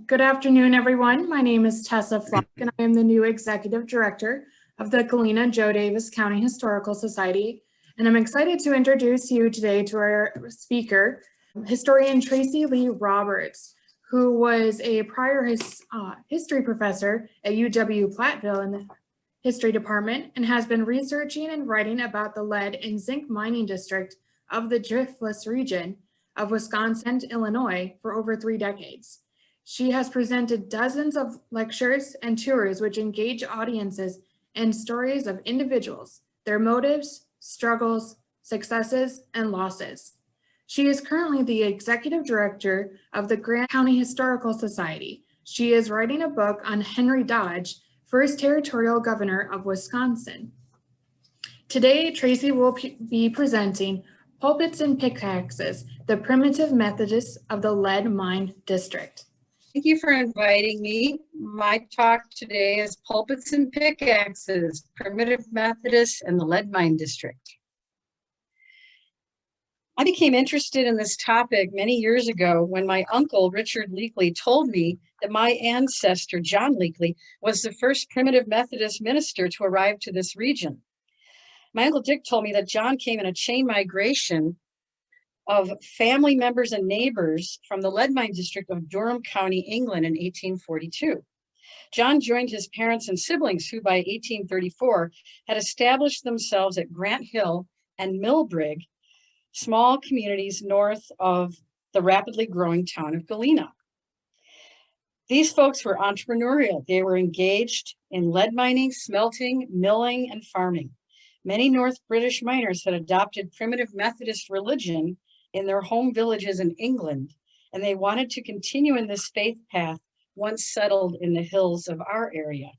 Good afternoon, everyone. My name is Tessa Flock, and I am the new Executive Director of the Galena Joe Davis County Historical Society. And I'm excited to introduce you today to our speaker, historian Tracey Lee Roberts, who was a prior history professor at UW-Platteville in the history department and has been researching and writing about the lead and zinc mining district of the Driftless region of Wisconsin and Illinois for over 3 decades. She has presented dozens of lectures and tours which engage audiences in stories of individuals, their motives, struggles, successes, and losses. She is currently the executive director of the Grant County Historical Society. She is writing a book on Henry Dodge, first territorial governor of Wisconsin. Today, Tracey will be presenting Pulpits and Pickaxes, the Primitive Methodists of the Lead Mine District. Thank you for inviting me. My talk today is Pulpits and Pickaxes, Primitive Methodist and the Lead Mine District. I became interested in this topic many years ago when my uncle, Richard Leakely, told me that my ancestor, John Leakely, was the first Primitive Methodist minister to arrive to this region. My Uncle Dick told me that John came in a chain migration of family members and neighbors from the lead mine district of Durham County, England in 1842. John joined his parents and siblings who by 1834 had established themselves at Grant Hill and Millbrig, small communities north of the rapidly growing town of Galena. These folks were entrepreneurial. They were engaged in lead mining, smelting, milling, and farming. Many North British miners had adopted Primitive Methodist religion in their home villages in England, and they wanted to continue in this faith path once settled in the hills of our area.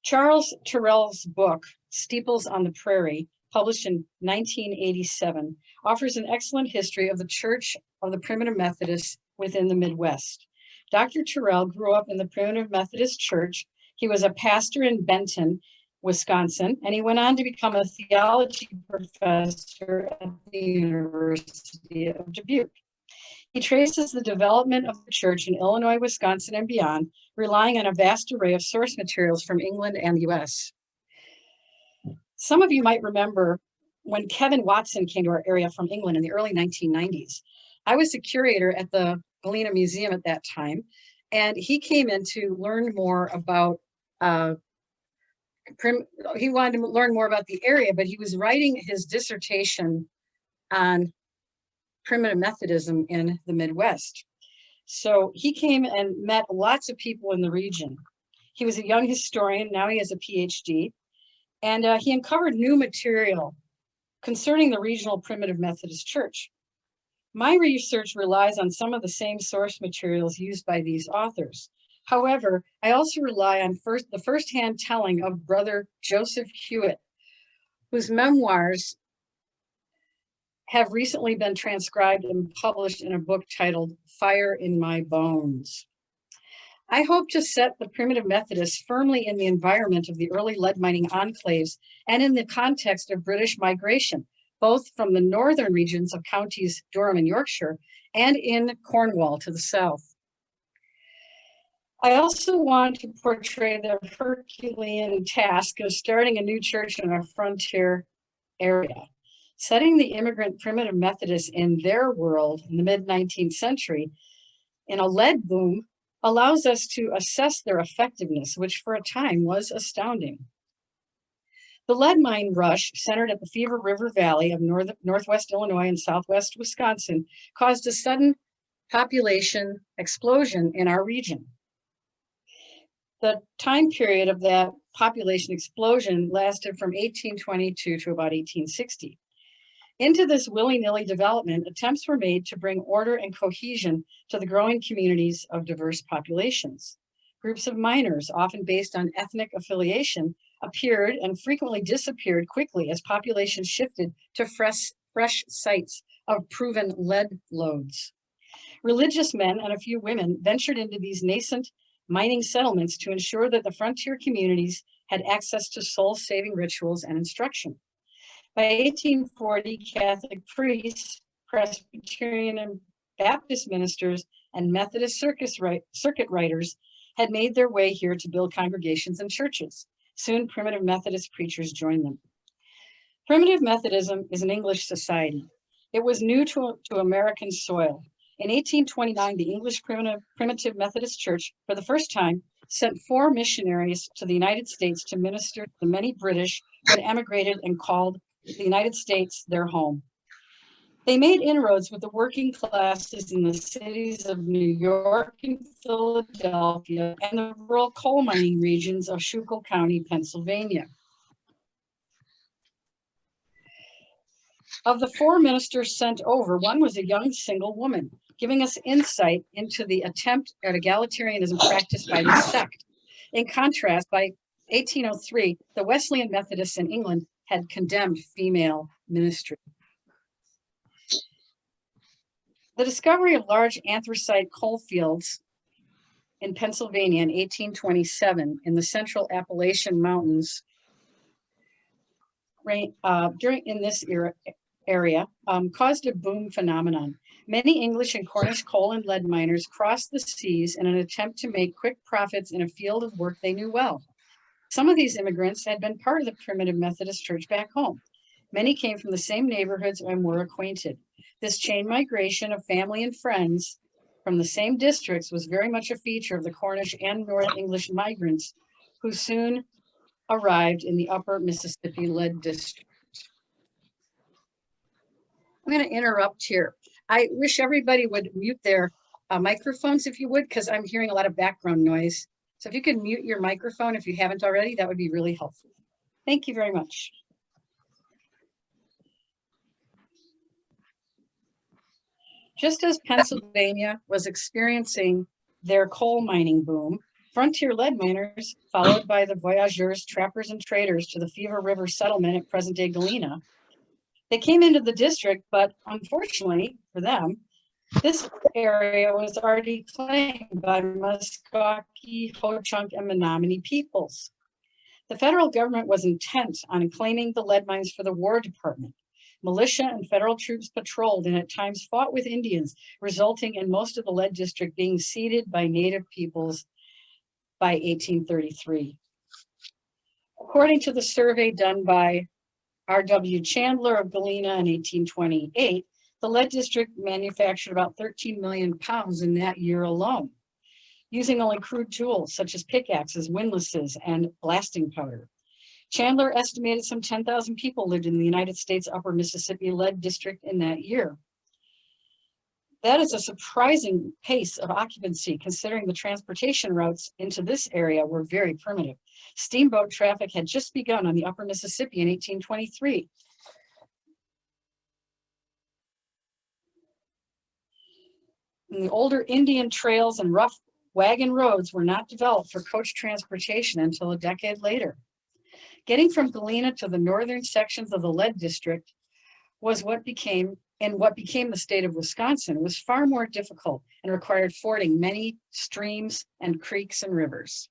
Charles Terrell's book, Steeples on the Prairie, published in 1987, offers an excellent history of the Church of the Primitive Methodists within the Midwest. Dr. Terrell grew up in the Primitive Methodist Church. He was a pastor in Benton, Wisconsin, and he went on to become a theology professor at the University of Dubuque. He traces the development of the church in Illinois, Wisconsin, and beyond, relying on a vast array of source materials from England and the US. Some of you might remember when Kevin Watson came to our area from England in the early 1990s. I was the curator at the Galena Museum at that time, and he came in to learn more about he wanted to learn more about the area, but he was writing his dissertation on primitive Methodism in the Midwest. So he came and met lots of people in the region. He was a young historian, now he has a PhD, and he uncovered new material concerning the regional Primitive Methodist Church. My research relies on some of the same source materials used by these authors. However, I also rely on the firsthand telling of Brother Joseph Hewitt, whose memoirs have recently been transcribed and published in a book titled Fire in My Bones. I hope to set the Primitive Methodists firmly in the environment of the early lead mining enclaves and in the context of British migration, both from the northern regions of counties Durham and Yorkshire and in Cornwall to the south. I also want to portray the Herculean task of starting a new church in our frontier area. Setting the immigrant Primitive Methodists in their world in the mid-19th century in a lead boom allows us to assess their effectiveness, which for a time was astounding. The lead mine rush, centered at the Fever River Valley of northwest Illinois and southwest Wisconsin, caused a sudden population explosion in our region. The time period of that population explosion lasted from 1822 to about 1860. Into this willy-nilly development, attempts were made to bring order and cohesion to the growing communities of diverse populations. Groups of miners, often based on ethnic affiliation, appeared and frequently disappeared quickly as populations shifted to fresh sites of proven lead lodes. Religious men and a few women ventured into these nascent mining settlements to ensure that the frontier communities had access to soul-saving rituals and instruction. By 1840, Catholic priests, Presbyterian and Baptist ministers, and Methodist circuit riders had made their way here to build congregations and churches. Soon, Primitive Methodist preachers joined them. Primitive Methodism is an English society. It was new to American soil. In 1829, the English Primitive Methodist Church, for the first time, sent 4 missionaries to the United States to minister to the many British who had emigrated and called the United States their home. They made inroads with the working classes in the cities of New York and Philadelphia and the rural coal mining regions of Schuylkill County, Pennsylvania. Of the 4 ministers sent over, one was a young single woman, giving us insight into the attempt at egalitarianism practiced by this sect. In contrast, by 1803, the Wesleyan Methodists in England had condemned female ministry. The discovery of large anthracite coal fields in Pennsylvania in 1827 in the central Appalachian Mountains in this area caused a boom phenomenon. Many English and Cornish coal and lead miners crossed the seas in an attempt to make quick profits in a field of work they knew well. Some of these immigrants had been part of the Primitive Methodist Church back home. Many came from the same neighborhoods and were acquainted. This chain migration of family and friends from the same districts was very much a feature of the Cornish and North English migrants who soon arrived in the upper Mississippi lead district. I'm going to interrupt here. I wish everybody would mute their microphones if you would, because I'm hearing a lot of background noise. So if you could mute your microphone if you haven't already, that would be really helpful. Thank you very much. Just as Pennsylvania was experiencing their coal mining boom, frontier lead miners, followed by the voyageurs, trappers, and traders to the Fever River settlement at present-day Galena, they came into the district, but unfortunately for them, this area was already claimed by Muscogee, Ho-Chunk, and Menominee peoples. The federal government was intent on claiming the lead mines for the War Department. Militia and federal troops patrolled and at times fought with Indians, resulting in most of the lead district being ceded by Native peoples by 1833. According to the survey done by R.W. Chandler of Galena in 1828, the lead district manufactured about 13 million pounds in that year alone, using only crude tools such as pickaxes, windlasses, and blasting powder. Chandler estimated some 10,000 people lived in the United States Upper Mississippi Lead District in that year. That is a surprising pace of occupancy considering the transportation routes into this area were very primitive. Steamboat traffic had just begun on the Upper Mississippi in 1823. And the older Indian trails and rough wagon roads were not developed for coach transportation until a decade later. Getting from Galena to the northern sections of the lead district was what became the state of Wisconsin was far more difficult and required fording many streams and creeks and rivers.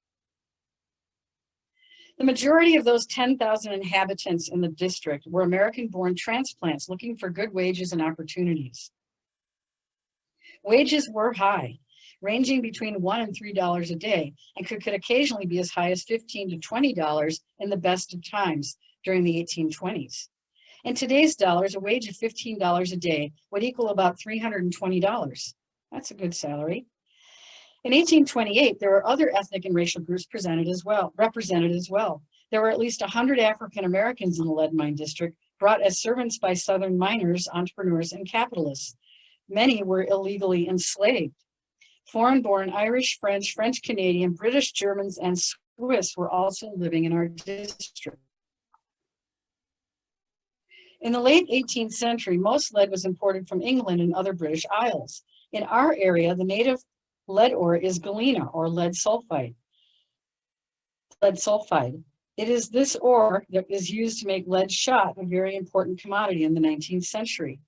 The majority of those 10,000 inhabitants in the district were American-born transplants looking for good wages and opportunities. Wages were high, ranging between $1 and $3 a day, and could occasionally be as high as $15 to $20 in the best of times during the 1820s. In today's dollars, a wage of $15 a day would equal about $320. That's a good salary. In 1828, there were other ethnic and racial groups represented as well. There were at least 100 African Americans in the lead mine district, brought as servants by Southern miners, entrepreneurs, and capitalists. Many were illegally enslaved. Foreign-born Irish, French, French-Canadian, British, Germans, and Swiss were also living in our district. In the late 18th century, most lead was imported from England and other British Isles. In our area, the native lead ore is galena, or lead sulfide. It is this ore that is used to make lead shot, a very important commodity in the 19th century.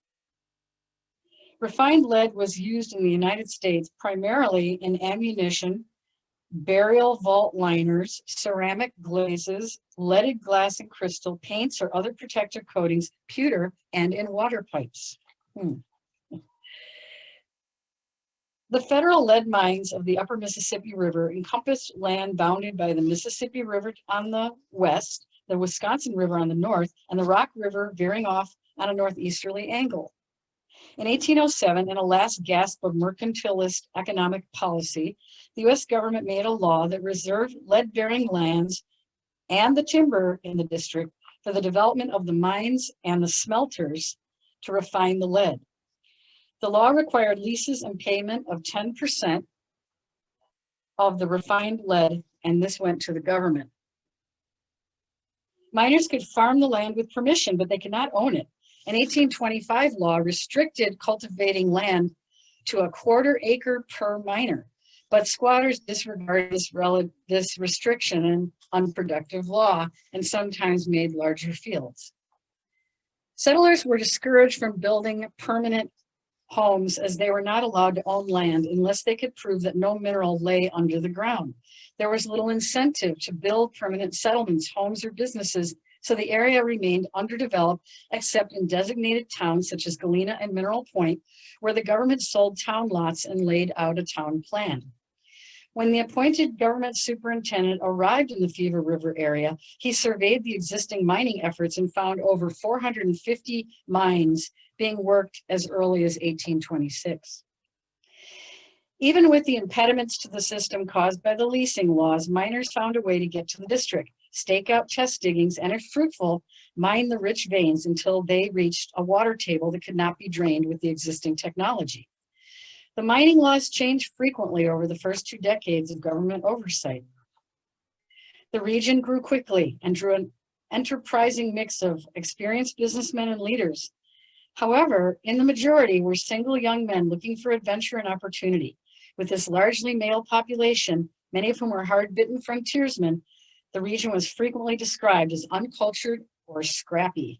Refined lead was used in the United States primarily in ammunition, burial vault liners, ceramic glazes, leaded glass and crystal, paints or other protective coatings, pewter, and in water pipes. The federal lead mines of the upper Mississippi River encompassed land bounded by the Mississippi River on the west, the Wisconsin River on the north, and the Rock River veering off on a northeasterly angle. In 1807, in a last gasp of mercantilist economic policy, the U.S. government made a law that reserved lead-bearing lands and the timber in the district for the development of the mines and the smelters to refine the lead. The law required leases and payment of 10% of the refined lead, and this went to the government. Miners could farm the land with permission, but they could not own it. An 1825 law restricted cultivating land to a quarter acre per miner, but squatters disregarded this restriction and unproductive law and sometimes made larger fields. Settlers were discouraged from building permanent homes as they were not allowed to own land unless they could prove that no mineral lay under the ground. There was little incentive to build permanent settlements, homes, or businesses, so the area remained underdeveloped except in designated towns such as Galena and Mineral Point, where the government sold town lots and laid out a town plan. When the appointed government superintendent arrived in the Fever River area, he surveyed the existing mining efforts and found over 450 mines being worked as early as 1826. Even with the impediments to the system caused by the leasing laws, miners found a way to get to the district, stake out test diggings, and if fruitful, mine the rich veins until they reached a water table that could not be drained with the existing technology. The mining laws changed frequently over the first 2 decades of government oversight. The region grew quickly and drew an enterprising mix of experienced businessmen and leaders. However, in the majority were single young men looking for adventure and opportunity. With this largely male population, many of whom were hard-bitten frontiersmen, the region was frequently described as uncultured or scrappy.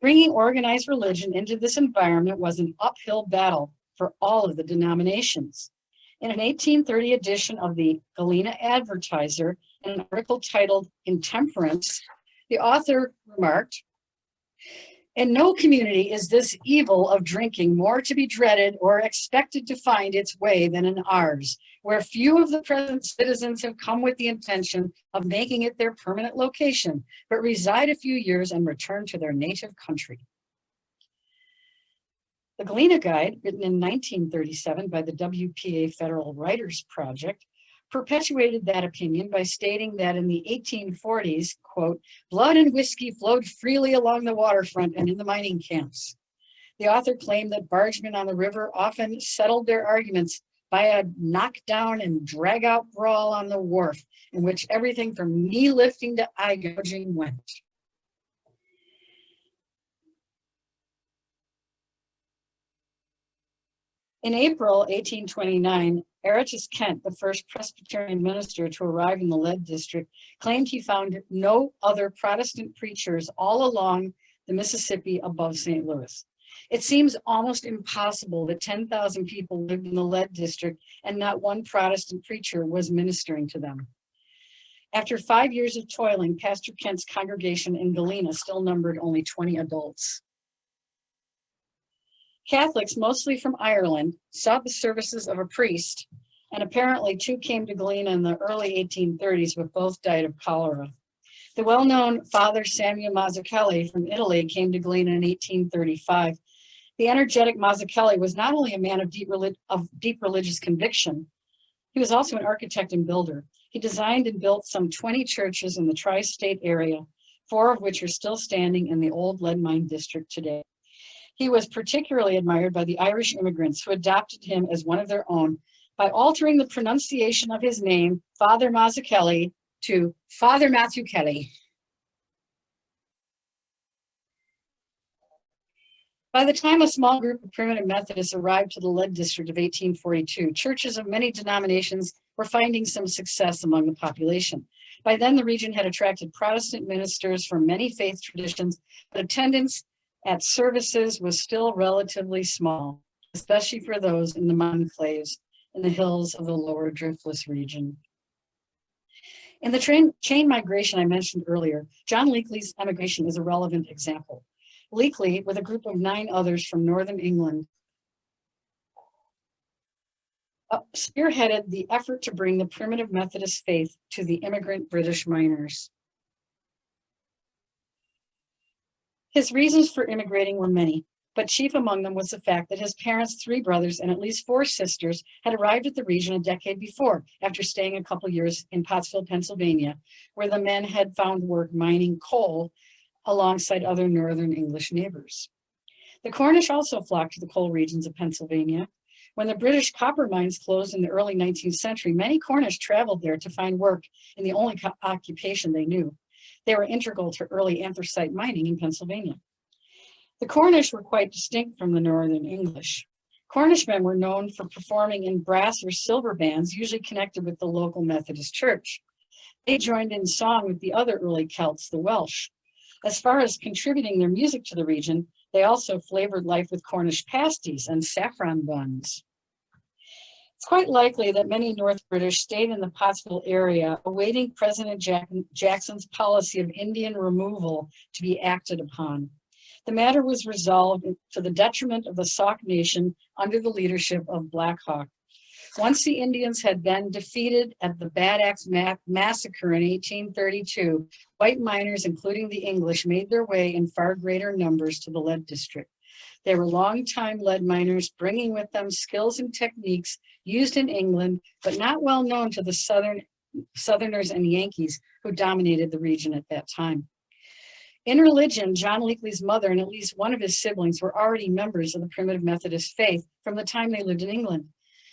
Bringing organized religion into this environment was an uphill battle for all of the denominations. In an 1830 edition of the Galena Advertiser, in an article titled "Intemperance," the author remarked, "In no community is this evil of drinking more to be dreaded or expected to find its way than in ours, where few of the present citizens have come with the intention of making it their permanent location, but reside a few years and return to their native country." The Galena Guide, written in 1937 by the WPA Federal Writers Project, perpetuated that opinion by stating that in the 1840s, quote, "blood and whiskey flowed freely along the waterfront and in the mining camps." The author claimed that bargemen on the river often settled their arguments by a knockdown and drag out brawl on the wharf, in which everything from knee lifting to eye gouging went. In April 1829, Eretus Kent, the first Presbyterian minister to arrive in the lead district, claimed he found no other Protestant preachers all along the Mississippi above St. Louis. It seems almost impossible that 10,000 people lived in the lead district and not one Protestant preacher was ministering to them. After 5 years of toiling, Pastor Kent's congregation in Galena still numbered only 20 adults. Catholics, mostly from Ireland, sought the services of a priest, and apparently 2 came to Galena in the early 1830s, but both died of cholera. The well-known Father Samuel Mazzakelli from Italy came to Galena in 1835. The energetic Mazzakelli was not only a man of deep religious conviction, he was also an architect and builder. He designed and built some 20 churches in the tri-state area, 4 of which are still standing in the old lead mine district today. He was particularly admired by the Irish immigrants who adopted him as one of their own by altering the pronunciation of his name, Father Mazzakelli, to Father Matthew Kelly. By the time a small group of Primitive Methodists arrived to the lead district of 1842, churches of many denominations were finding some success among the population. By then, the region had attracted Protestant ministers from many faith traditions, but attendance at services was still relatively small, especially for those in the enclaves in the hills of the lower driftless region. In the chain migration I mentioned earlier, John Leakely's emigration is a relevant example. Leakely, with a group of 9 others from northern England, spearheaded the effort to bring the Primitive Methodist faith to the immigrant British miners. His reasons for immigrating were many, but chief among them was the fact that his parents, 3 brothers, and at least 4 sisters had arrived at the region a decade before, after staying a couple years in Pottsville, Pennsylvania, where the men had found work mining coal alongside other northern English neighbors. The Cornish also flocked to the coal regions of Pennsylvania. When the British copper mines closed in the early 19th century, many Cornish traveled there to find work in the only occupation they knew. They were integral to early anthracite mining in Pennsylvania. The Cornish were quite distinct from the Northern English. Cornishmen were known for performing in brass or silver bands, usually connected with the local Methodist church. They joined in song with the other early Celts, the Welsh. As far as contributing their music to the region, they also flavored life with Cornish pasties and saffron buns. It's quite likely that many North British stayed in the Pottsville area, awaiting President Jackson's policy of Indian removal to be acted upon. The matter was resolved to the detriment of the Sauk Nation under the leadership of Black Hawk. Once the Indians had been defeated at the Bad Axe Massacre in 1832, white miners, including the English, made their way in far greater numbers to the lead district. They were longtime lead miners, bringing with them skills and techniques used in England, but not well known to the Southerners and Yankees who dominated the region at that time. In religion, John Leakely's mother and at least one of his siblings were already members of the Primitive Methodist faith from the time they lived in England.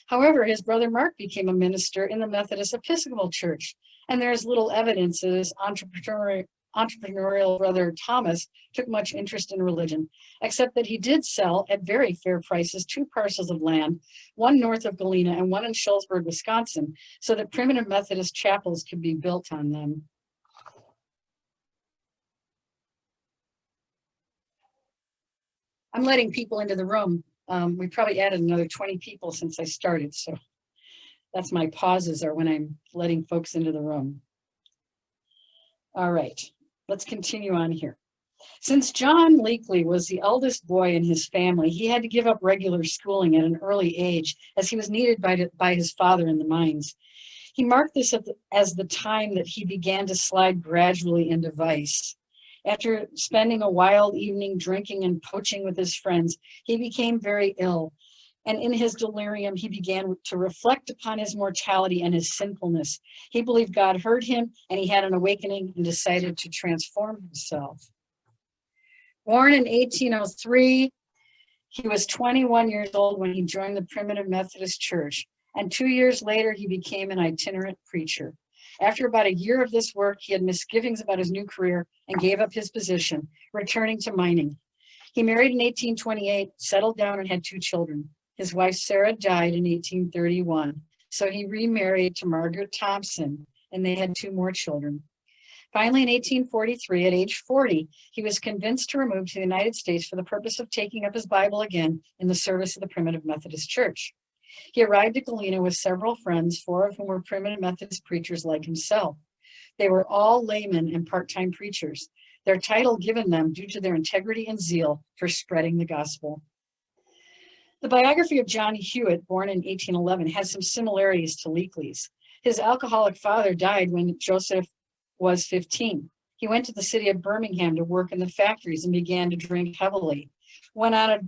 However, his brother Mark became a minister in the Methodist Episcopal Church, and there is little evidence that his entrepreneurial brother Thomas took much interest in religion, except that he did sell at very fair prices 2 parcels of land, one north of Galena and one in Shullsburg, Wisconsin, so that Primitive Methodist chapels could be built on them. I'm letting people into the room. We probably added another 20 people since I started, so that's my pauses are when I'm letting folks into the room. All right, let's continue on here. Since John Leakely was the eldest boy in his family, he had to give up regular schooling at an early age as he was needed by his father in the mines. He marked this as the time that he began to slide gradually into vice. After spending a wild evening drinking and poaching with his friends, he became very ill. And in his delirium, he began to reflect upon his mortality and his sinfulness. He believed God heard him, and he had an awakening and decided to transform himself. Born in 1803, he was 21 years old when he joined the Primitive Methodist Church. And 2 years later, he became an itinerant preacher. After about a year of this work, he had misgivings about his new career and gave up his position, returning to mining. He married in 1828, settled down, and had 2 children. His wife, Sarah, died in 1831, so he remarried to Margaret Thompson, and they had 2 more children. Finally, in 1843, at age 40, he was convinced to remove to the United States for the purpose of taking up his Bible again in the service of the Primitive Methodist Church. He arrived at Galena with several friends, 4 of whom were Primitive Methodist preachers like himself. They were all laymen and part-time preachers, their title given them due to their integrity and zeal for spreading the gospel. The biography of John Hewitt, born in 1811, has some similarities to Leakely's. His alcoholic father died when Joseph was 15. He went to the city of Birmingham to work in the factories and began to drink heavily. While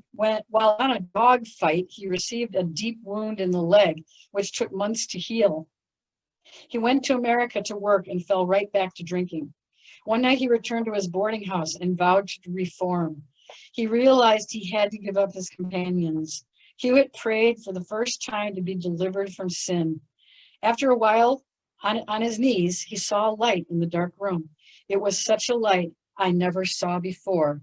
on a dog fight, he received a deep wound in the leg, which took months to heal. He went to America to work and fell right back to drinking. One night he returned to his boarding house and vowed to reform. He realized he had to give up his companions. Hewitt prayed for the first time to be delivered from sin. After a while, on his knees, he saw a light in the dark room. It was such a light I never saw before.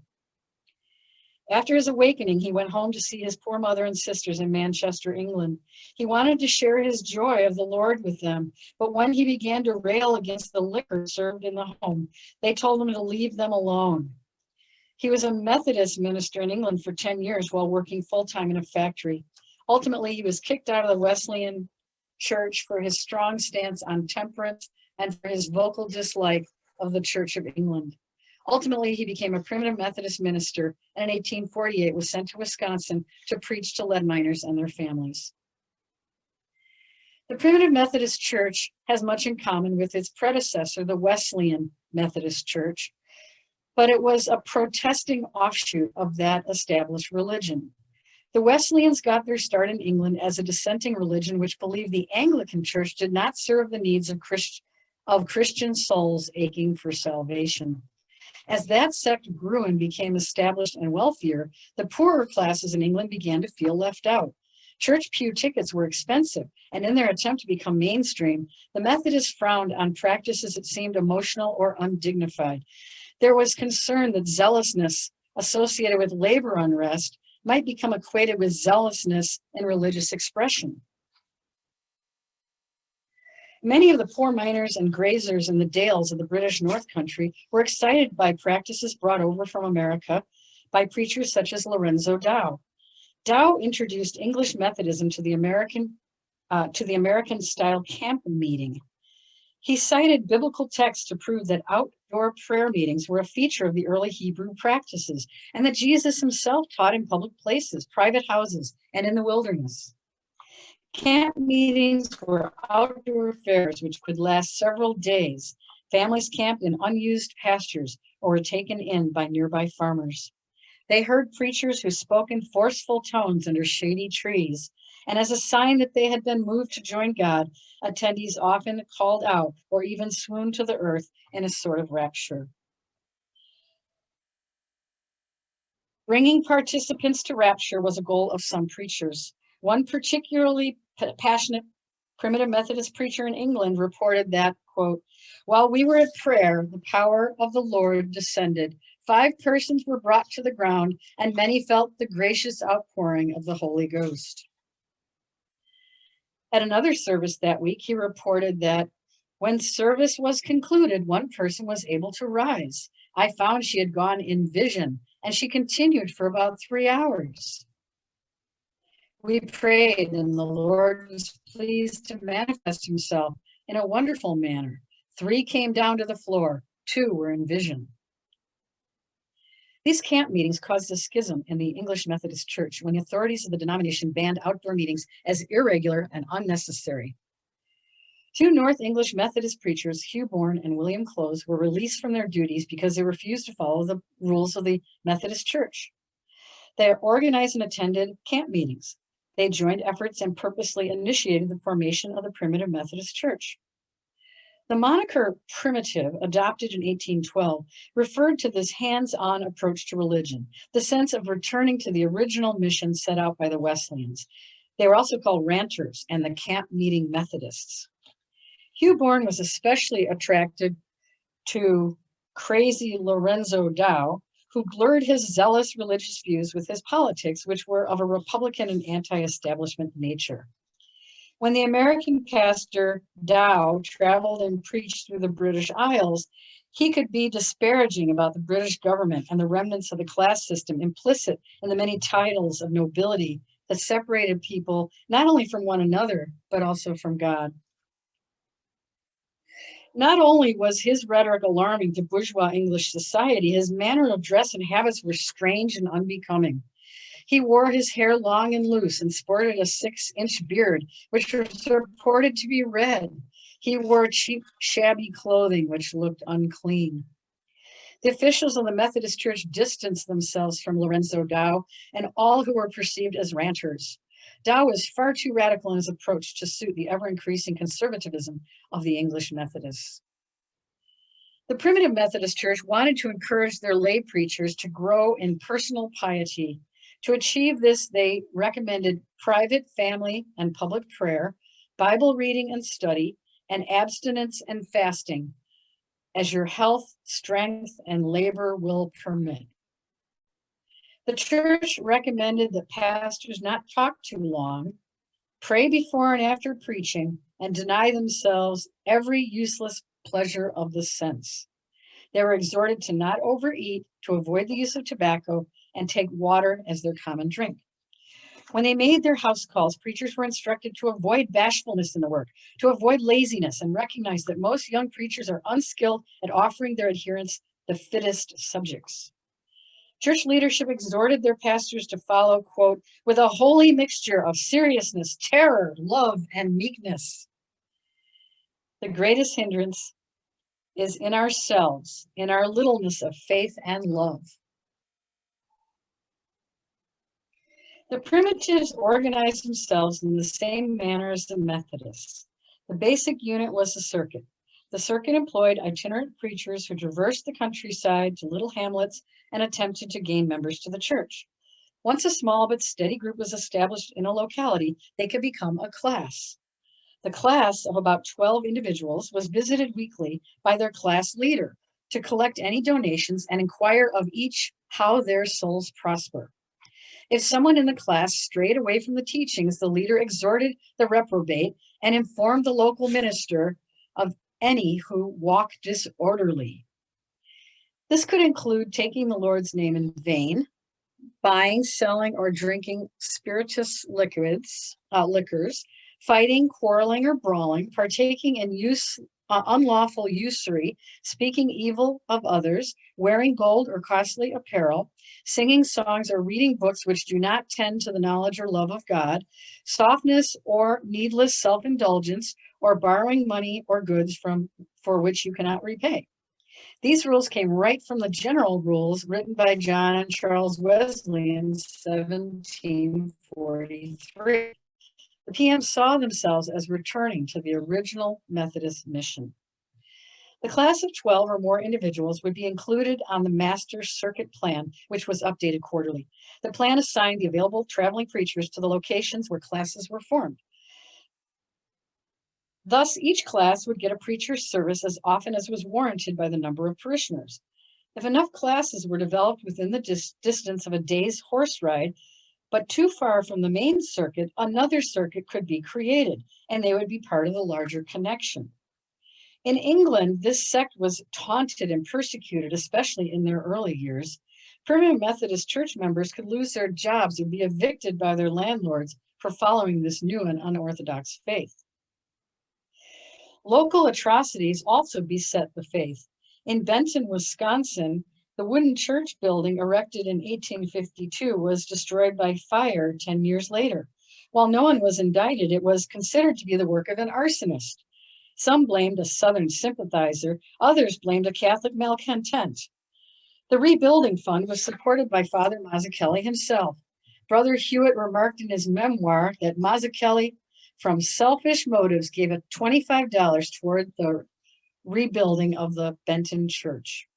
After his awakening, he went home to see his poor mother and sisters in Manchester, England. He wanted to share his joy of the Lord with them, but when he began to rail against the liquor served in the home, they told him to leave them alone. He was a Methodist minister in England for 10 years while working full-time in a factory. Ultimately, he was kicked out of the Wesleyan Church for his strong stance on temperance and for his vocal dislike of the Church of England. Ultimately, he became a Primitive Methodist minister and in 1848 was sent to Wisconsin to preach to lead miners and their families. The Primitive Methodist Church has much in common with its predecessor, the Wesleyan Methodist Church, but it was a protesting offshoot of that established religion. The Wesleyans got their start in England as a dissenting religion which believed the Anglican Church did not serve the needs of Christian souls aching for salvation. As that sect grew and became established and wealthier, the poorer classes in England began to feel left out. Church pew tickets were expensive, and in their attempt to become mainstream, the Methodists frowned on practices that seemed emotional or undignified. There was concern that zealousness associated with labor unrest might become equated with zealousness in religious expression. Many of the poor miners and grazers in the dales of the British North Country were excited by practices brought over from America by preachers such as Lorenzo Dow. Dow introduced English Methodism to the American style camp meeting. He cited biblical texts to prove that outdoor prayer meetings were a feature of the early Hebrew practices, and that Jesus himself taught in public places, private houses, and in the wilderness. Camp meetings were outdoor affairs which could last several days. Families camped in unused pastures or were taken in by nearby farmers. They heard preachers who spoke in forceful tones under shady trees, and as a sign that they had been moved to join God, attendees often called out or even swooned to the earth in a sort of rapture. Bringing participants to rapture was a goal of some preachers. One particularly passionate Primitive Methodist preacher in England reported that, quote, "While we were at prayer, the power of the Lord descended. 5 persons were brought to the ground, and many felt the gracious outpouring of the Holy Ghost." At another service that week, he reported that when service was concluded, one person was able to rise. I found she had gone in vision, and she continued for about 3 hours. We prayed, and the Lord was pleased to manifest himself in a wonderful manner. 3 came down to the floor, 2 were in vision. These camp meetings caused a schism in the English Methodist Church when the authorities of the denomination banned outdoor meetings as irregular and unnecessary. 2 North English Methodist preachers, Hugh Bourne and William Close, were released from their duties because they refused to follow the rules of the Methodist Church. They organized and attended camp meetings. They joined efforts and purposely initiated the formation of the Primitive Methodist Church. The moniker primitive, adopted in 1812, referred to this hands-on approach to religion, the sense of returning to the original mission set out by the Wesleyans. They were also called ranters and the camp meeting Methodists. Hugh Bourne was especially attracted to crazy Lorenzo Dow, who blurred his zealous religious views with his politics, which were of a Republican and anti-establishment nature. When the American pastor Dow traveled and preached through the British Isles, he could be disparaging about the British government and the remnants of the class system implicit in the many titles of nobility that separated people not only from one another, but also from God. Not only was his rhetoric alarming to bourgeois English society, his manner of dress and habits were strange and unbecoming. He wore his hair long and loose and sported a 6-inch beard, which was reported to be red. He wore cheap, shabby clothing, which looked unclean. The officials of the Methodist Church distanced themselves from Lorenzo Dow and all who were perceived as ranters. Dow was far too radical in his approach to suit the ever-increasing conservatism of the English Methodists. The Primitive Methodist Church wanted to encourage their lay preachers to grow in personal piety. To achieve this, they recommended private, family, and public prayer, Bible reading and study, and abstinence and fasting, as your health, strength, and labor will permit. The church recommended that pastors not talk too long, pray before and after preaching, and deny themselves every useless pleasure of the sense. They were exhorted to not overeat, to avoid the use of tobacco, and take water as their common drink. When they made their house calls, preachers were instructed to avoid bashfulness in the work, to avoid laziness, and recognize that most young preachers are unskilled at offering their adherents the fittest subjects. Church leadership exhorted their pastors to follow, quote, with a holy mixture of seriousness, terror, love, and meekness. The greatest hindrance is in ourselves, in our littleness of faith and love. The Primitives organized themselves in the same manner as the Methodists. The basic unit was the circuit. The circuit employed itinerant preachers who traversed the countryside to little hamlets and attempted to gain members to the church. Once a small but steady group was established in a locality, they could become a class. The class of about 12 individuals was visited weekly by their class leader to collect any donations and inquire of each how their souls prosper. If someone in the class strayed away from the teachings, the leader exhorted the reprobate and informed the local minister of any who walk disorderly. This could include taking the Lord's name in vain, buying, selling, or drinking spirituous liquors, fighting, quarreling, or brawling, partaking in unlawful usury, speaking evil of others, wearing gold or costly apparel, singing songs or reading books which do not tend to the knowledge or love of God, softness or needless self-indulgence, or borrowing money or goods for which you cannot repay. These rules came right from the general rules written by John and Charles Wesley in 1743. The PMs saw themselves as returning to the original Methodist mission. The class of 12 or more individuals would be included on the master circuit plan, which was updated quarterly. The plan assigned the available traveling preachers to the locations where classes were formed. Thus, each class would get a preacher's service as often as was warranted by the number of parishioners. If enough classes were developed within the distance of a day's horse ride, but too far from the main circuit, another circuit could be created, and they would be part of the larger connection. In England, this sect was taunted and persecuted, especially in their early years. Primitive Methodist church members could lose their jobs or be evicted by their landlords for following this new and unorthodox faith. Local atrocities also beset the faith. In Benton, Wisconsin, the wooden church building erected in 1852 was destroyed by fire 10 years later. While no one was indicted, it was considered to be the work of an arsonist. Some blamed a Southern sympathizer, others blamed a Catholic malcontent. The rebuilding fund was supported by Father Mazzakelli himself. Brother Hewitt remarked in his memoir that Mazzakelli, from selfish motives, gave $25 toward the rebuilding of the Benton church.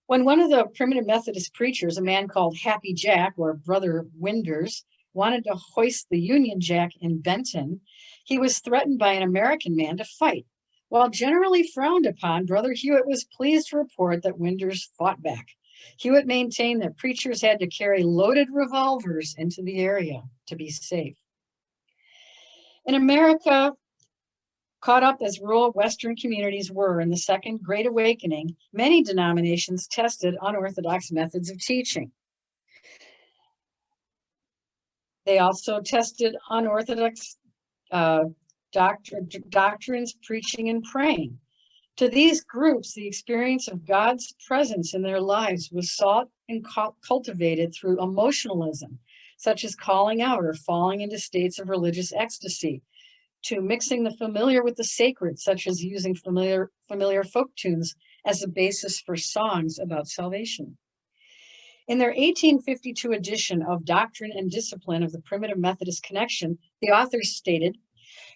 When one of the Primitive Methodist preachers, a man called Happy Jack, or Brother Winders, wanted to hoist the Union Jack in Benton, he was threatened by an American man to fight. While generally frowned upon, Brother Hewitt was pleased to report that Winders fought back. Hewitt maintained that preachers had to carry loaded revolvers into the area to be safe. In America, caught up as rural Western communities were in the Second Great Awakening, many denominations tested unorthodox methods of teaching. They also tested unorthodox doctrines, preaching, and praying. To these groups, the experience of God's presence in their lives was sought and cultivated through emotionalism, such as calling out or falling into states of religious ecstasy, to mixing the familiar with the sacred, such as using familiar folk tunes as a basis for songs about salvation. In their 1852 edition of Doctrine and Discipline of the Primitive Methodist Connection, the authors stated,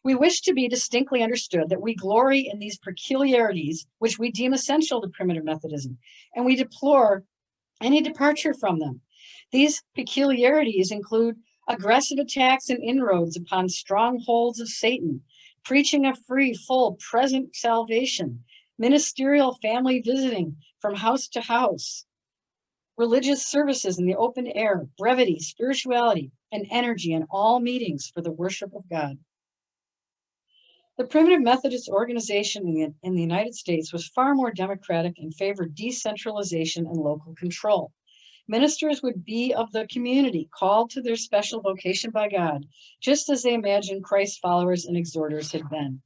"We wish to be distinctly understood that we glory in these peculiarities which we deem essential to Primitive Methodism, and we deplore any departure from them. These peculiarities include aggressive attacks and inroads upon strongholds of Satan, preaching a free, full, present salvation, ministerial family visiting from house to house, religious services in the open air, brevity, spirituality, and energy in all meetings for the worship of God." The Primitive Methodist organization in the United States was far more democratic and favored decentralization and local control. Ministers would be of the community, called to their special vocation by God, just as they imagined Christ's followers and exhorters had been.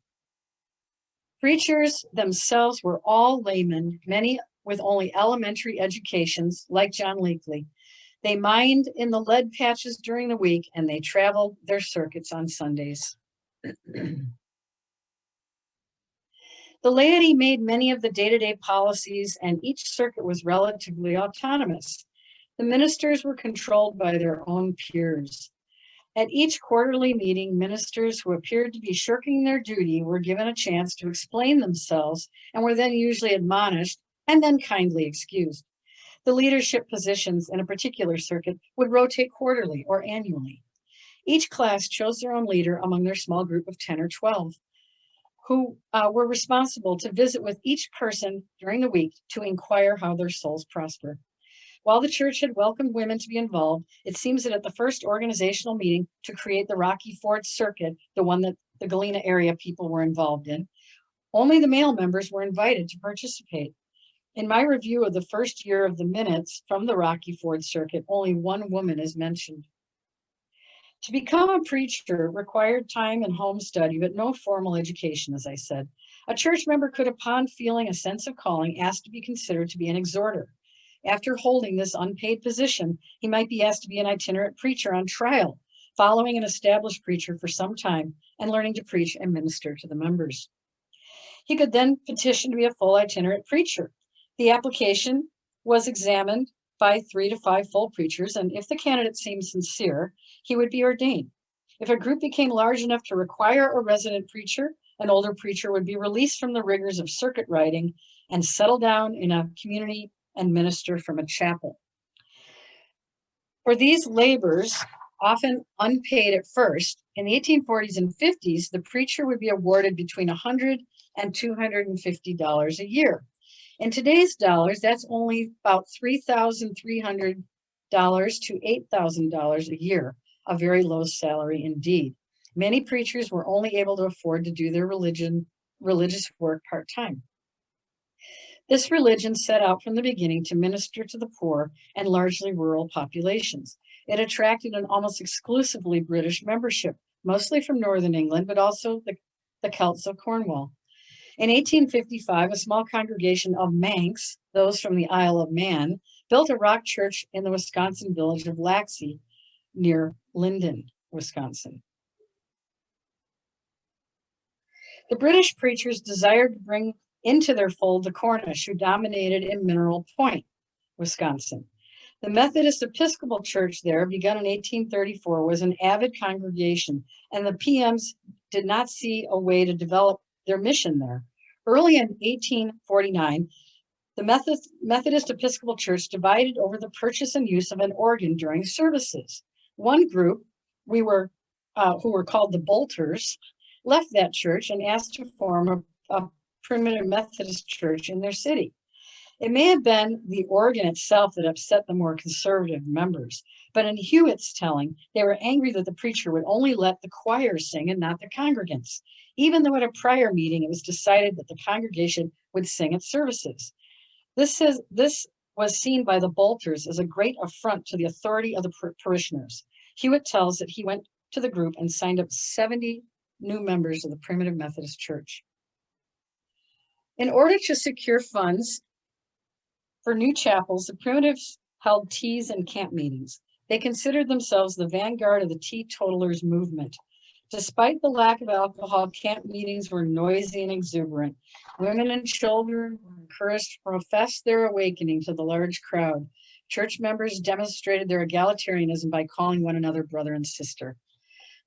Preachers themselves were all laymen, many with only elementary educations, like John Leakely. They mined in the lead patches during the week, and they traveled their circuits on Sundays. The laity made many of the day-to-day policies, and each circuit was relatively autonomous. The ministers were controlled by their own peers. At each quarterly meeting, ministers who appeared to be shirking their duty were given a chance to explain themselves and were then usually admonished and then kindly excused. The leadership positions in a particular circuit would rotate quarterly or annually. Each class chose their own leader among their small group of 10 or 12. Who were responsible to visit with each person during the week to inquire how their souls prosper. While the church had welcomed women to be involved, it seems that at the first organizational meeting to create the Rocky Ford Circuit, the one that the Galena area people were involved in, only the male members were invited to participate. In my review of the first year of the minutes from the Rocky Ford Circuit, only one woman is mentioned. To become a preacher required time and home study, but no formal education, as I said. A church member could, upon feeling a sense of calling, ask to be considered to be an exhorter. After holding this unpaid position, he might be asked to be an itinerant preacher on trial, following an established preacher for some time and learning to preach and minister to the members. He could then petition to be a full itinerant preacher. The application was examined by 3 to 5 full preachers, and if the candidate seemed sincere, he would be ordained. If a group became large enough to require a resident preacher, an older preacher would be released from the rigors of circuit riding and settle down in a community and minister from a chapel. For these labors, often unpaid at first, in the 1840s and 50s, the preacher would be awarded between $100 and $250 a year. In today's dollars, that's only about $3,300 to $8,000 a year, a very low salary indeed. Many preachers were only able to afford to do their religious work part-time. This religion set out from the beginning to minister to the poor and largely rural populations. It attracted an almost exclusively British membership, mostly from Northern England, but also the Celts of Cornwall. In 1855, a small congregation of Manx, those from the Isle of Man, built a rock church in the Wisconsin village of Laxey near Linden, Wisconsin. The British preachers desired to bring into their fold the Cornish, who dominated in Mineral Point, Wisconsin. The Methodist Episcopal Church there, begun in 1834, was an avid congregation, and the PMs did not see a way to develop their mission there. Early in 1849, the Methodist Episcopal Church divided over the purchase and use of an organ during services. One group, who were called the Bolters, left that church and asked to form a Primitive Methodist church in their city. It may have been the organ itself that upset the more conservative members, but in Hewitt's telling, they were angry that the preacher would only let the choir sing and not the congregants, even though at a prior meeting it was decided that the congregation would sing at services. This was seen by the Bolters as a great affront to the authority of the parishioners. Hewitt tells that he went to the group and signed up 70 new members of the Primitive Methodist Church. In order to secure funds for new chapels, the Primitives held teas and camp meetings. They considered themselves the vanguard of the teetotalers movement. Despite the lack of alcohol, camp meetings were noisy and exuberant. Women and children were encouraged to profess their awakening to the large crowd. Church members demonstrated their egalitarianism by calling one another brother and sister.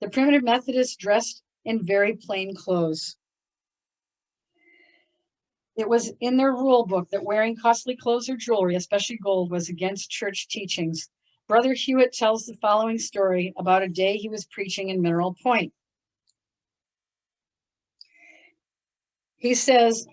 The Primitive Methodists dressed in very plain clothes. It was in their rule book that wearing costly clothes or jewelry, especially gold, was against church teachings. Brother Hewitt tells the following story about a day he was preaching in Mineral Point. He says,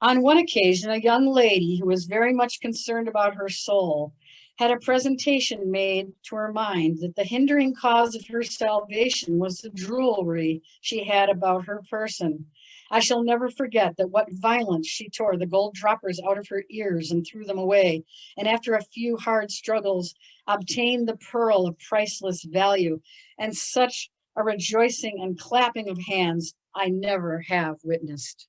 on one occasion, a young lady who was very much concerned about her soul had a presentation made to her mind that the hindering cause of her salvation was the jewelry she had about her person. I shall never forget that what violence she tore the gold droppers out of her ears and threw them away, and after a few hard struggles, obtained the pearl of priceless value, and such a rejoicing and clapping of hands I never have witnessed.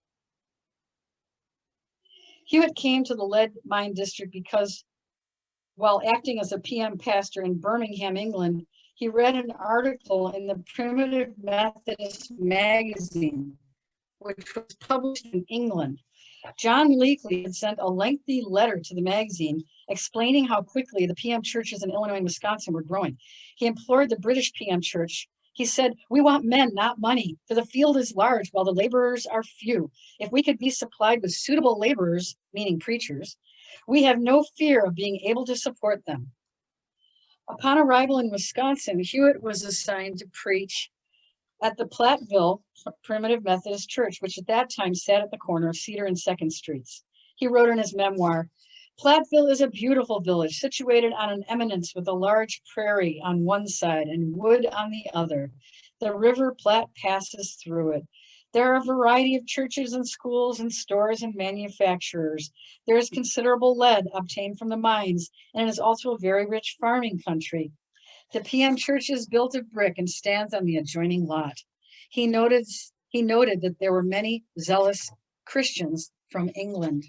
Hewitt came to the lead mine district because while acting as a PM pastor in Birmingham, England, he read an article in the Primitive Methodist magazine, which was published in England. John Leakely had sent a lengthy letter to the magazine explaining how quickly the PM churches in Illinois and Wisconsin were growing. He implored the British PM church. He said, "We want men, not money, for the field is large while the laborers are few. If we could be supplied with suitable laborers," meaning preachers, "we have no fear of being able to support them." Upon arrival in Wisconsin, Hewitt was assigned to preach at the Platteville Primitive Methodist Church, which at that time sat at the corner of Cedar and 2nd Streets. He wrote in his memoir, "Platteville is a beautiful village situated on an eminence with a large prairie on one side and wood on the other. The river Platte passes through it. There are a variety of churches and schools and stores and manufacturers. There is considerable lead obtained from the mines, and it is also a very rich farming country. The PM church is built of brick and stands on the adjoining lot." He noted that there were many zealous Christians from England.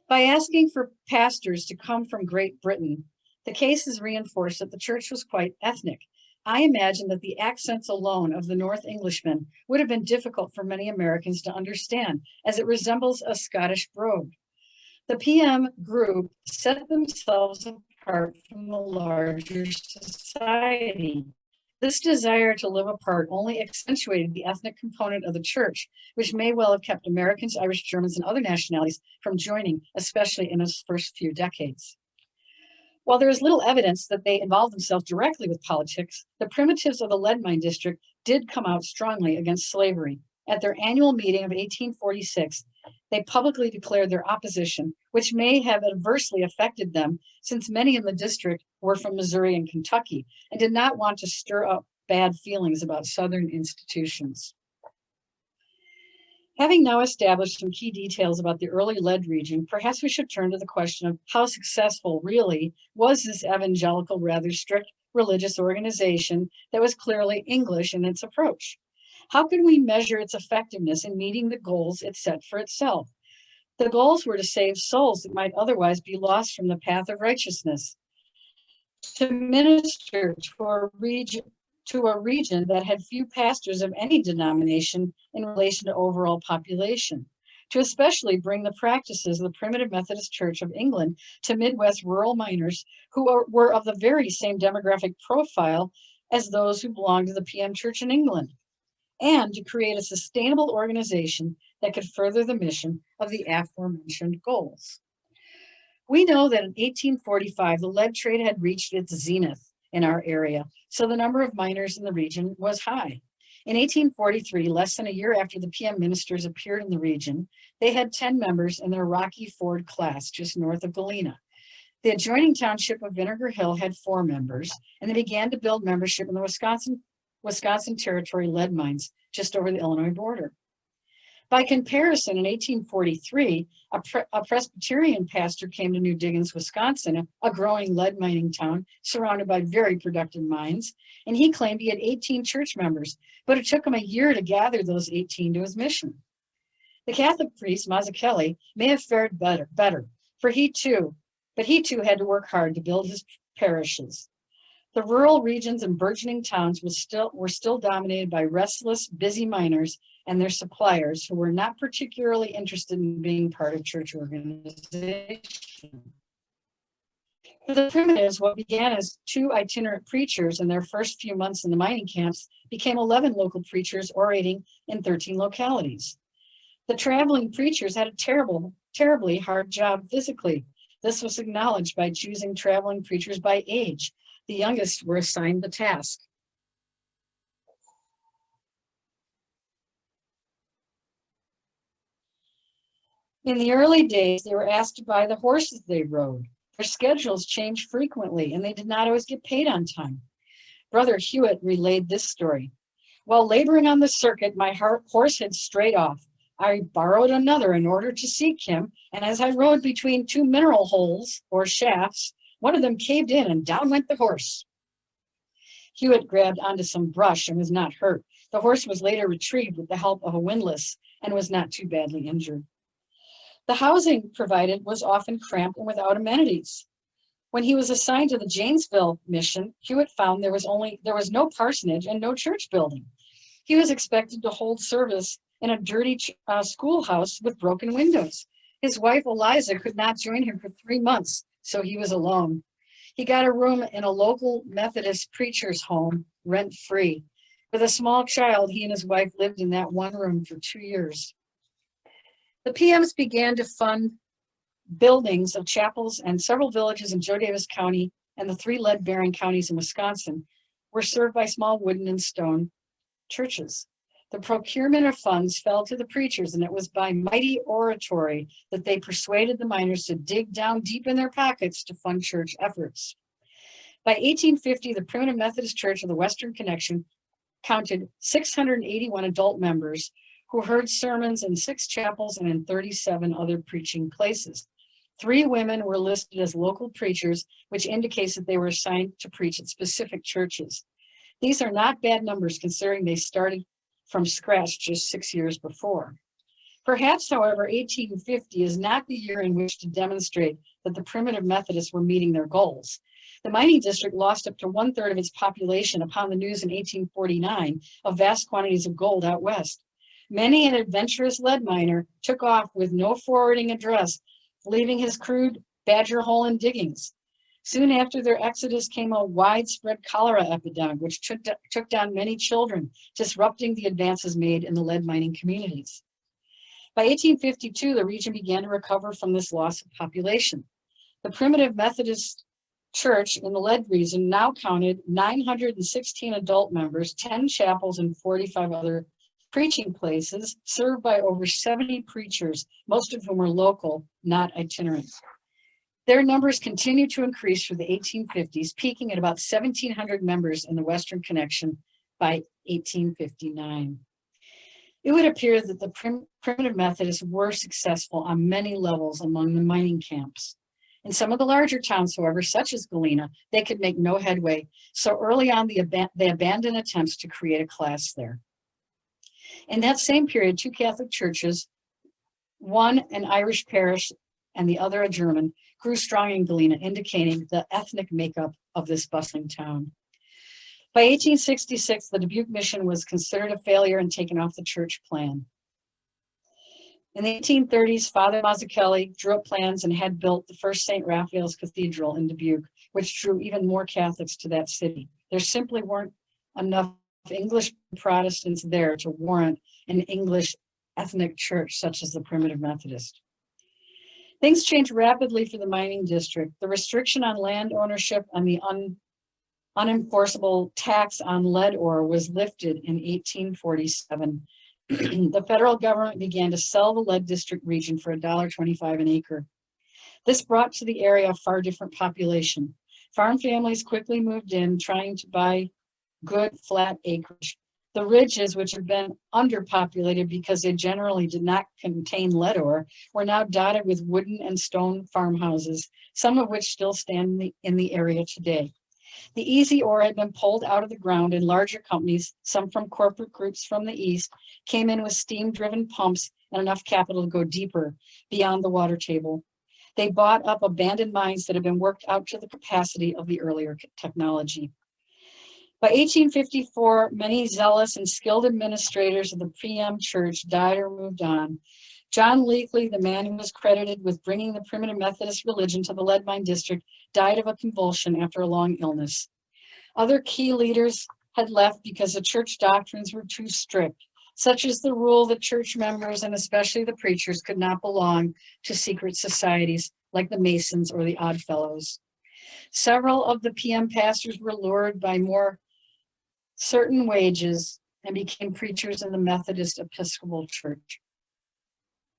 By asking for pastors to come from Great Britain, the case is reinforced that the church was quite ethnic. I imagine that the accents alone of the North Englishmen would have been difficult for many Americans to understand, as it resembles a Scottish brogue. The PM group set themselves apart from the larger society. This desire to live apart only accentuated the ethnic component of the church, which may well have kept Americans, Irish, Germans, and other nationalities from joining, especially in its first few decades. While there is little evidence that they involved themselves directly with politics, the primitives of the lead mine district did come out strongly against slavery. At their annual meeting of 1846, they publicly declared their opposition, which may have adversely affected them since many in the district were from Missouri and Kentucky and did not want to stir up bad feelings about Southern institutions. Having now established some key details about the early lead region, perhaps we should turn to the question of how successful really was this evangelical, rather strict religious organization that was clearly English in its approach. How can we measure its effectiveness in meeting the goals it set for itself? The goals were to save souls that might otherwise be lost from the path of righteousness, to minister to a region that had few pastors of any denomination in relation to overall population, to especially bring the practices of the Primitive Methodist Church of England to Midwest rural miners who were of the very same demographic profile as those who belonged to the PM Church in England, and to create a sustainable organization that could further the mission of the aforementioned goals. We know that in 1845, the lead trade had reached its zenith in our area, so the number of miners in the region was high. In 1843, less than a year after the PM ministers appeared in the region, they had 10 members in their Rocky Ford class just north of Galena. The adjoining township of Vinegar Hill had 4 members, and they began to build membership in the Wisconsin Territory lead mines just over the Illinois border. By comparison, in 1843, a Presbyterian pastor came to New Diggins, Wisconsin, a growing lead mining town surrounded by very productive mines, and he claimed he had 18 church members, but it took him a year to gather those 18 to his mission. The Catholic priest, Mazzakelli, may have fared better, but he too had to work hard to build his parishes. The rural regions and burgeoning towns were still dominated by restless, busy miners and their suppliers who were not particularly interested in being part of church organization. For the primitives, what began as 2 itinerant preachers in their first few months in the mining camps became 11 local preachers orating in 13 localities. The traveling preachers had a terribly hard job physically. This was acknowledged by choosing traveling preachers by age. The youngest were assigned the task. In the early days, they were asked to buy the horses they rode. Their schedules changed frequently, and they did not always get paid on time. Brother Hewitt relayed this story. "While laboring on the circuit, my horse had strayed off. I borrowed another in order to seek him, and as I rode between 2 mineral holes, or shafts, one of them caved in and down went the horse." Hewitt grabbed onto some brush and was not hurt. The horse was later retrieved with the help of a windlass, and was not too badly injured. The housing provided was often cramped and without amenities. When he was assigned to the Janesville mission, Hewitt found there was no parsonage and no church building. He was expected to hold service in a dirty schoolhouse with broken windows. His wife, Eliza, could not join him for 3 months, so he was alone. He got a room in a local Methodist preacher's home, rent-free. With a small child, he and his wife lived in that one room for 2 years. The PMs began to fund buildings of chapels, and several villages in Joe Davis County and the 3 lead-bearing counties in Wisconsin were served by small wooden and stone churches. The procurement of funds fell to the preachers, and it was by mighty oratory that they persuaded the miners to dig down deep in their pockets to fund church efforts. By 1850, the Primitive Methodist Church of the Western Connection counted 681 adult members who heard sermons in 6 chapels and in 37 other preaching places. 3 women were listed as local preachers, which indicates that they were assigned to preach at specific churches. These are not bad numbers considering they started from scratch just 6 years before. Perhaps, however, 1850 is not the year in which to demonstrate that the Primitive Methodists were meeting their goals. The mining district lost up to 1/3 of its population upon the news in 1849 of vast quantities of gold out west. Many an adventurous lead miner took off with no forwarding address, leaving his crude badger hole in diggings. Soon after their exodus came a widespread cholera epidemic, which took down many children, disrupting the advances made in the lead mining communities. By 1852, the region began to recover from this loss of population. The Primitive Methodist Church in the lead region now counted 916 adult members, 10 chapels, and 45 other preaching places, served by over 70 preachers, most of whom were local, not itinerant. Their numbers continued to increase through the 1850s, peaking at about 1,700 members in the Western Connection by 1859. It would appear that the Primitive Methodists were successful on many levels among the mining camps. In some of the larger towns, however, such as Galena, they could make no headway, so early on they abandoned attempts to create a class there. In that same period, 2 Catholic churches, one an Irish parish and the other a German, grew strong in Galena, indicating the ethnic makeup of this bustling town. By 1866, the Dubuque mission was considered a failure and taken off the church plan. In the 1830s, Father Mazzakelli drew up plans and had built the first St. Raphael's Cathedral in Dubuque, which drew even more Catholics to that city. There simply weren't enough English Protestants there to warrant an English ethnic church such as the Primitive Methodist. Things changed rapidly for the mining district. The restriction on land ownership and the unenforceable tax on lead ore was lifted in 1847. The federal government began to sell the lead district region for $1.25 an acre. This brought to the area a far different population. Farm families quickly moved in, trying to buy good flat acreage. The ridges, which had been underpopulated because they generally did not contain lead ore, were now dotted with wooden and stone farmhouses, some of which still stand in the area today. The easy ore had been pulled out of the ground, and larger companies, some from corporate groups from the east, came in with steam-driven pumps and enough capital to go deeper beyond the water table. They bought up abandoned mines that had been worked out to the capacity of the earlier technology. By 1854, many zealous and skilled administrators of the PM Church died or moved on. John Leakely, the man who was credited with bringing the Primitive Methodist religion to the lead mine district, died of a convulsion after a long illness. Other key leaders had left because the church doctrines were too strict, such as the rule that church members, and especially the preachers, could not belong to secret societies like the Masons or the Odd Fellows. Several of the PM pastors were lured by more certain wages and became preachers in the Methodist Episcopal Church.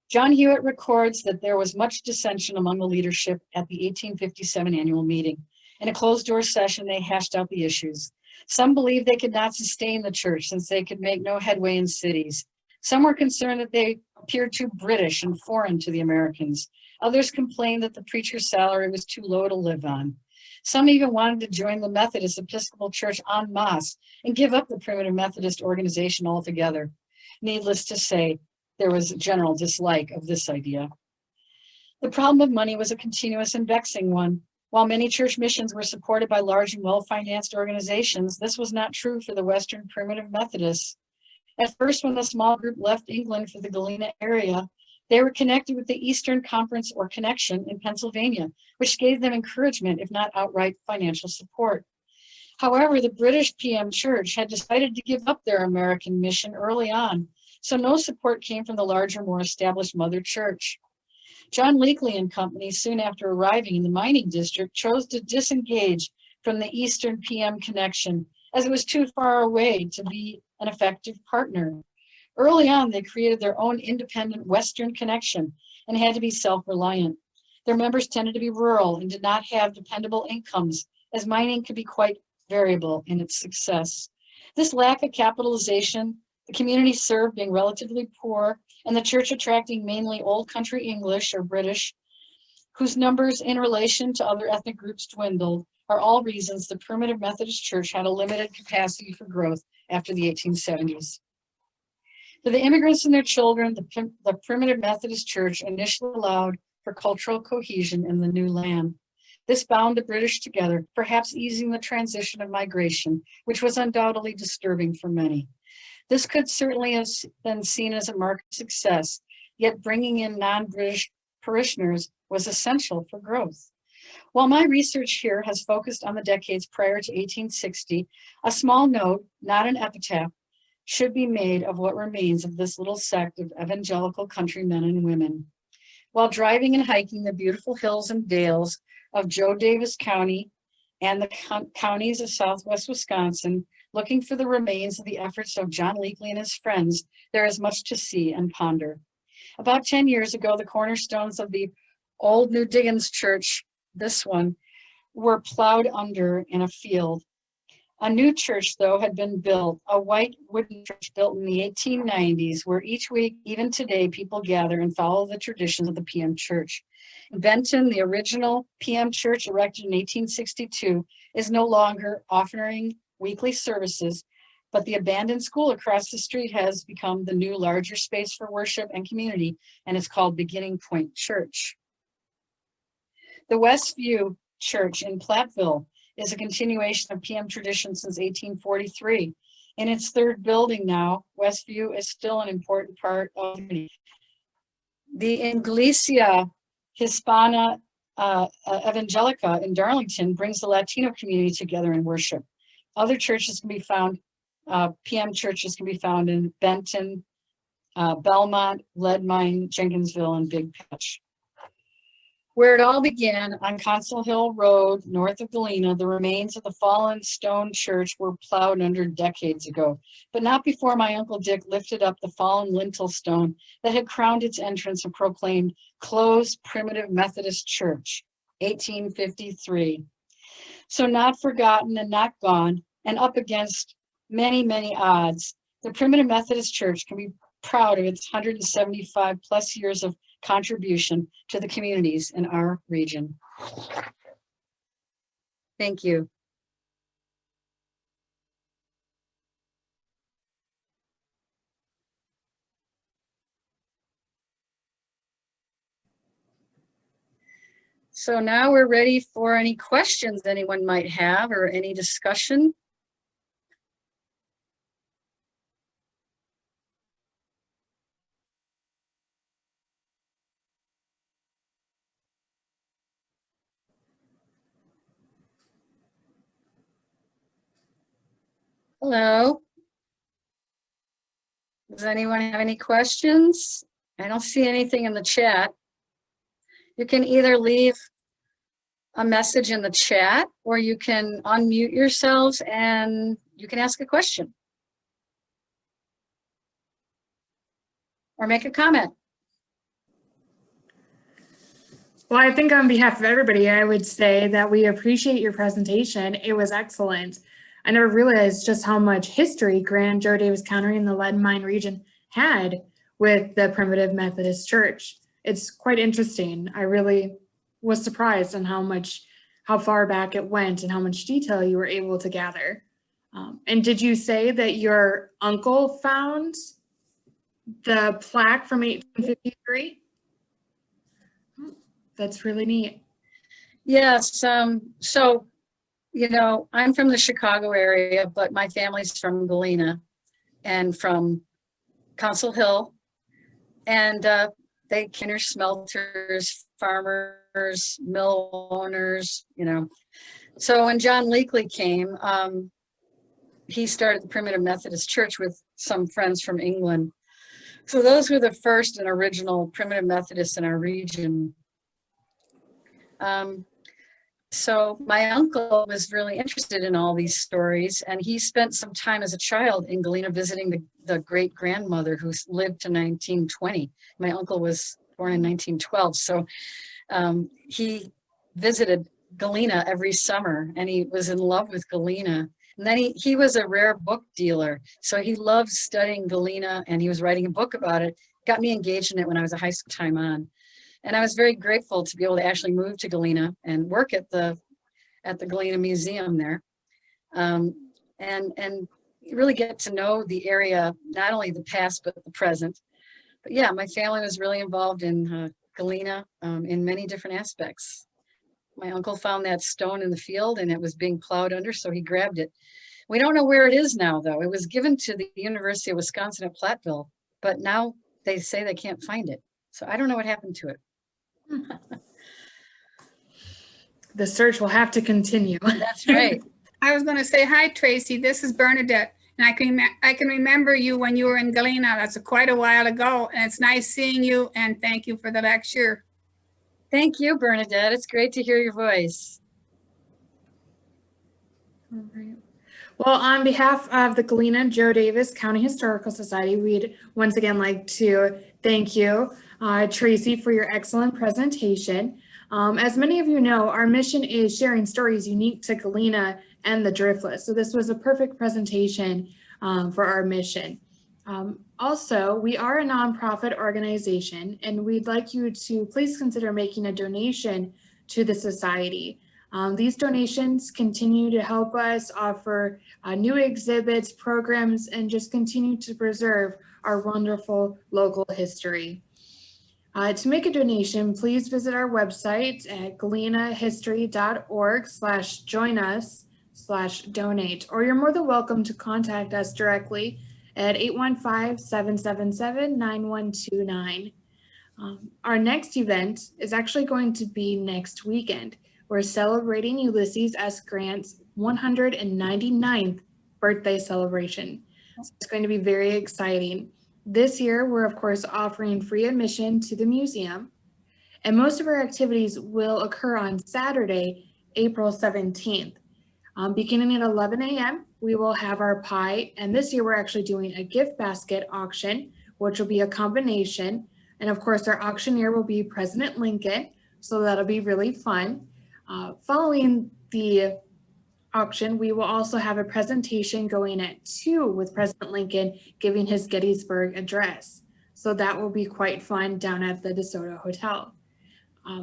John Hewitt records that there was much dissension among the leadership at the 1857 annual meeting. In a closed-door session, they hashed out the issues. Some believed they could not sustain the church since they could make no headway in cities. Some were concerned that they appeared too British and foreign to the Americans. Others complained that the preacher's salary was too low to live on. Some even wanted to join the Methodist Episcopal Church en masse and give up the Primitive Methodist organization altogether. Needless to say, there was a general dislike of this idea. The problem of money was a continuous and vexing one. While many church missions were supported by large and well-financed organizations, this was not true for the Western Primitive Methodists. At first, when the small group left England for the Galena area, they were connected with the Eastern Conference or Connection in Pennsylvania, which gave them encouragement, if not outright financial support. However, the British PM Church had decided to give up their American mission early on, so no support came from the larger, more established Mother Church. John Leakely and company, soon after arriving in the mining district, chose to disengage from the Eastern PM Connection, as it was too far away to be an effective partner. Early on, they created their own independent Western Connection and had to be self-reliant. Their members tended to be rural and did not have dependable incomes, as mining could be quite variable in its success. This lack of capitalization, the community served being relatively poor, and the church attracting mainly old country English or British, whose numbers in relation to other ethnic groups dwindled, are all reasons the Primitive Methodist Church had a limited capacity for growth after the 1870s. For the immigrants and their children, the Primitive Methodist Church initially allowed for cultural cohesion in the new land. This bound the British together, perhaps easing the transition of migration, which was undoubtedly disturbing for many. This could certainly have been seen as a marked success, yet bringing in non-British parishioners was essential for growth. While my research here has focused on the decades prior to 1860, a small note, not an epitaph, should be made of what remains of this little sect of evangelical countrymen and women. While driving and hiking the beautiful hills and dales of Joe Davis County and the counties of Southwest Wisconsin, looking for the remains of the efforts of John Leakely and his friends, there is much to see and ponder. About 10 years ago, the cornerstones of the old New Diggins Church, this one, were plowed under in a field. A new church, though, had been built, a white wooden church built in the 1890s, where each week, even today, people gather and follow the traditions of the PM Church. In Benton, the original PM Church, erected in 1862, is no longer offering weekly services, but the abandoned school across the street has become the new larger space for worship and community, and it's called Beginning Point Church. The Westview Church in Platteville is a continuation of PM tradition since 1843. In its third building now, Westview is still an important part of the community. The Iglesia Hispana Evangelica in Darlington brings the Latino community together in worship. Other churches can be found, PM churches can be found in Benton, Belmont, Leadmine, Jenkinsville, and Big Patch. Where it all began, on Council Hill Road, north of Galena, the remains of the fallen stone church were plowed under decades ago, but not before my Uncle Dick lifted up the fallen lintel stone that had crowned its entrance and proclaimed, "Closed Primitive Methodist Church, 1853. So not forgotten and not gone, and up against many, many odds, the Primitive Methodist Church can be proud of its 175 plus years of contribution to the communities in our region. Thank you. So now we're ready for any questions anyone might have or any discussion. Hello. Does anyone have any questions? I don't see anything in the chat. You can either leave a message in the chat or you can unmute yourselves and you can ask a question or make a comment. Well, I think on behalf of everybody, I would say that we appreciate your presentation. It was excellent. I never realized just how much history Grand Joe Davis County and the Lead Mine region had with the Primitive Methodist Church. It's quite interesting. I really was surprised on how far back it went and how much detail you were able to gather. And did you say that your uncle found the plaque from 1853. That's really neat. Yes, so, you know, I'm from the Chicago area, but my family's from Galena and from Council Hill. And they Kinner smelters, farmers, mill owners, you know. So when John Leakely came, he started the Primitive Methodist Church with some friends from England. So those were the first and original Primitive Methodists in our region. So my uncle was really interested in all these stories, and he spent some time as a child in Galena visiting the great-grandmother who lived to 1920. My uncle was born in 1912, so he visited Galena every summer, and he was in love with Galena. And then he was a rare book dealer, so he loved studying Galena, and he was writing a book about it. Got me engaged in it when I was a high school time on. And I was very grateful to be able to actually move to Galena and work at the Galena Museum there, and really get to know the area, not only the past but the present. But yeah, my family was really involved in Galena in many different aspects. My uncle found that stone in the field and it was being plowed under, so he grabbed it. We don't know where it is now, though. It was given to the University of Wisconsin-Platteville, but now they say they can't find it. So I don't know what happened to it. The search will have to continue. That's right. I was going to say, hi, Tracy. This is Bernadette. And I can remember you when you were in Galena. That's quite a while ago. And it's nice seeing you. And thank you for the lecture. Thank you, Bernadette. It's great to hear your voice. All right. Well, on behalf of the Galena Joe Davis County Historical Society, we'd once again like to thank you, Tracy, for your excellent presentation. As many of you know, our mission is sharing stories unique to Galena and the Driftless. So this was a perfect presentation for our mission. Also, we are a nonprofit organization, and we'd like you to please consider making a donation to the society. These donations continue to help us offer new exhibits, programs, and just continue to preserve our wonderful local history. To make a donation, please visit our website at galenahistory.org/join-us/donate, or you're more than welcome to contact us directly at 815-777-9129. Our next event is actually going to be next weekend. We're celebrating Ulysses S. Grant's 199th birthday celebration. So it's going to be very exciting. This year, we're of course offering free admission to the museum, and most of our activities will occur on Saturday, April 17th. Beginning at 11 a.m., we will have our pie, and this year we're actually doing a gift basket auction, which will be a combination. And of course, our auctioneer will be President Lincoln, so that'll be really fun. Following the auction, we will also have a presentation going at 2 with President Lincoln giving his Gettysburg Address. So that will be quite fun down at the DeSoto Hotel.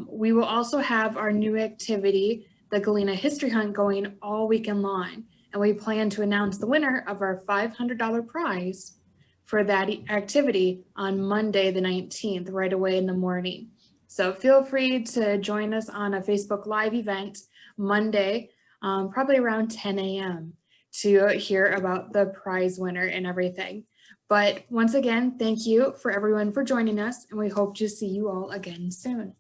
We will also have our new activity, the Galena History Hunt, going all weekend long. And we plan to announce the winner of our $500 prize for that activity on Monday the 19th, right away in the morning. So feel free to join us on a Facebook Live event Monday, probably around 10 a.m. to hear about the prize winner and everything. But once again, thank you for everyone for joining us, and we hope to see you all again soon.